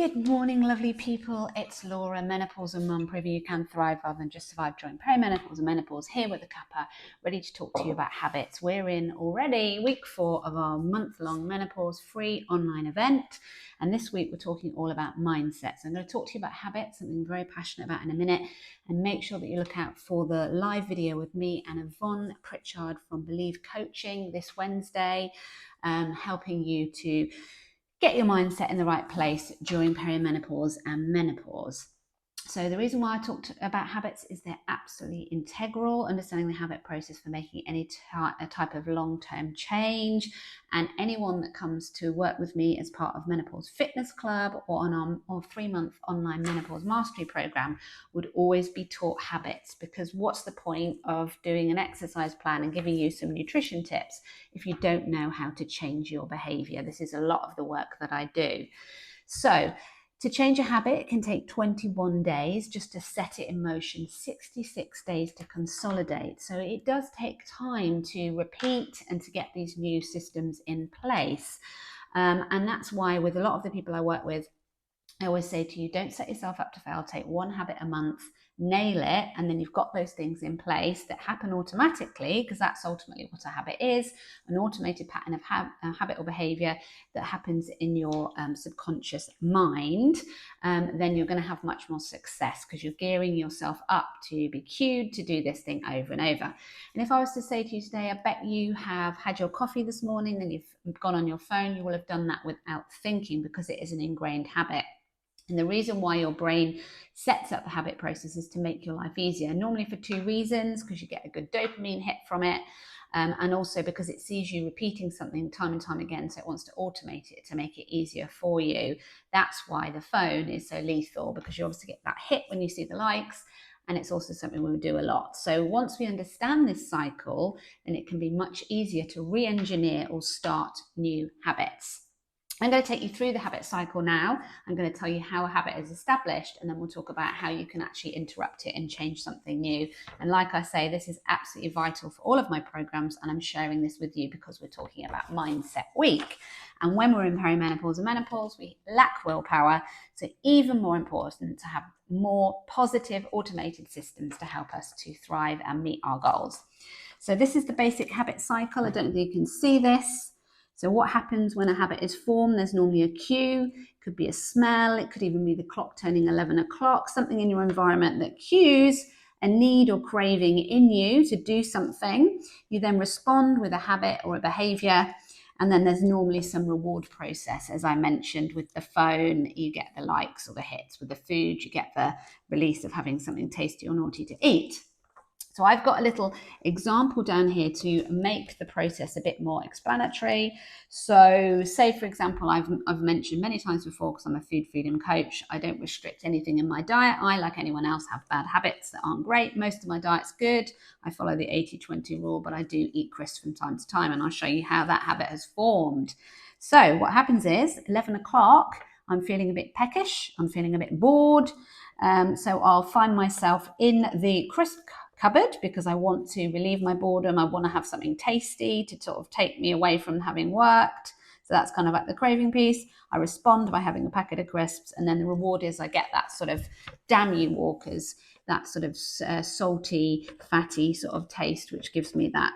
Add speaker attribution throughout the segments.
Speaker 1: Good morning, lovely people. It's Laura, Menopause and Mum, proving you can thrive rather than just survive during perimenopause and menopause, here with a cuppa, ready to talk to you about habits. We're in already week 4 of our month-long menopause free online event. And this week we're talking all about mindset. So I'm going to talk to you about habits, something I'm very passionate about in a minute, and make sure that you look out for the live video with me and Yvonne Pritchard from Believe Coaching this Wednesday, helping you to get your mindset in the right place during perimenopause and menopause. So the reason why I talked about habits is they're absolutely integral, understanding the habit process for making any type of long-term change. And anyone that comes to work with me as part of Menopause Fitness Club or on our 3-month online Menopause Mastery Program would always be taught habits, because what's the point of doing an exercise plan and giving you some nutrition tips if you don't know how to change your behavior? This is a lot of the work that I do. So to change a habit, it can take 21 days just to set it in motion, 66 days to consolidate. So it does take time to repeat and to get these new systems in place. And that's why with a lot of the people I work with, I always say to you, don't set yourself up to fail. Take one habit a month, nail it, and then you've got those things in place that happen automatically, because that's ultimately what a habit is, an automated pattern of habit or behavior that happens in your subconscious mind. Then you're going to have much more success because you're gearing yourself up to be cued to do this thing over and over. And if I was to say to you today, I bet you have had your coffee this morning and you've gone on your phone, you will have done that without thinking, because it is an ingrained habit. And the reason why your brain sets up the habit process is to make your life easier, normally for 2 reasons: because you get a good dopamine hit from it, and also because it sees you repeating something time and time again, so it wants to automate it to make it easier for you. That's why the phone is so lethal, because you obviously get that hit when you see the likes, and it's also something we do a lot. So once we understand this cycle, then it can be much easier to re-engineer or start new habits. I'm going to take you through the habit cycle now. I'm going to tell you how a habit is established, and then we'll talk about how you can actually interrupt it and change something new. And like I say, this is absolutely vital for all of my programs, and I'm sharing this with you because we're talking about Mindset Week. And when we're in perimenopause and menopause, we lack willpower. So even more important to have more positive automated systems to help us to thrive and meet our goals. So this is the basic habit cycle. I don't know if you can see this. So what happens when a habit is formed? There's normally a cue. It could be a smell. It could even be the clock turning 11 o'clock, something in your environment that cues a need or craving in you to do something. You then respond with a habit or a behavior. And then there's normally some reward process. As I mentioned, with the phone, you get the likes or the hits. With the food, you get the release of having something tasty or naughty to eat. So I've got a little example down here to make the process a bit more explanatory. So say, for example, I've mentioned many times before, because I'm a food freedom coach, I don't restrict anything in my diet. I, like anyone else, have bad habits that aren't great. Most of my diet's good. I follow the 80-20 rule, but I do eat crisps from time to time, and I'll show you how that habit has formed. So what happens is 11 o'clock, I'm feeling a bit peckish. I'm feeling a bit bored. So I'll find myself in the crisp cupboard because I want to relieve my boredom. I want to have something tasty to sort of take me away from having worked. So that's kind of like the craving piece. I respond by having a packet of crisps, and then the reward is I get that sort of damn you Walkers, that sort of salty, fatty sort of taste, which gives me that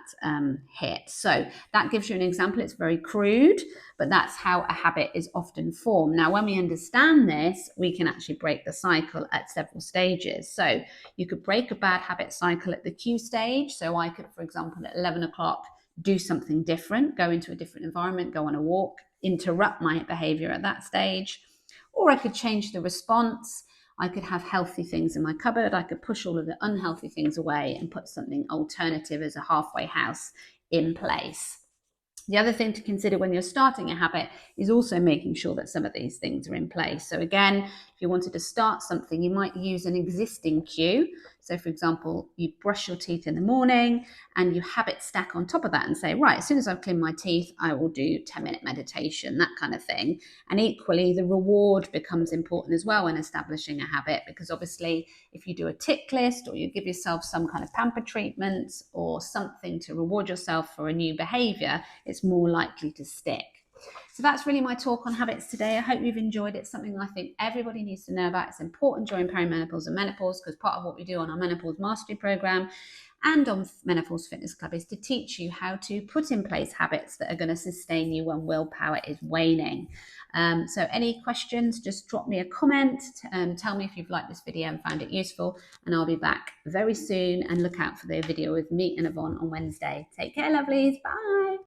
Speaker 1: hit. So that gives you an example. It's very crude, but that's how a habit is often formed. Now, when we understand this, we can actually break the cycle at several stages. So you could break a bad habit cycle at the cue stage. So I could, for example, at 11 o'clock, do something different, go into a different environment, go on a walk, interrupt my behavior at that stage. Or I could change the response. I could have healthy things in my cupboard. I could push all of the unhealthy things away and put something alternative as a halfway house in place. The other thing to consider when you're starting a habit is also making sure that some of these things are in place. So again, if you wanted to start something, you might use an existing cue. So for example, you brush your teeth in the morning and you habit stack on top of that and say, right, as soon as I've cleaned my teeth, I will do 10-minute meditation, that kind of thing. And equally, the reward becomes important as well when establishing a habit, because obviously if you do a tick list or you give yourself some kind of pamper treatment or something to reward yourself for a new behavior, it's more likely to stick. So that's really my talk on habits today. I hope you've enjoyed it. It's something I think everybody needs to know about. It's important during perimenopause and menopause, because part of what we do on our menopause mastery program and on Menopause Fitness Club is to teach you how to put in place habits that are going to sustain you when willpower is waning. So any questions, just drop me a comment. Tell me if you've liked this video and found it useful, and I'll be back very soon, and look out for the video with me and Yvonne on Wednesday. Take care, lovelies. Bye.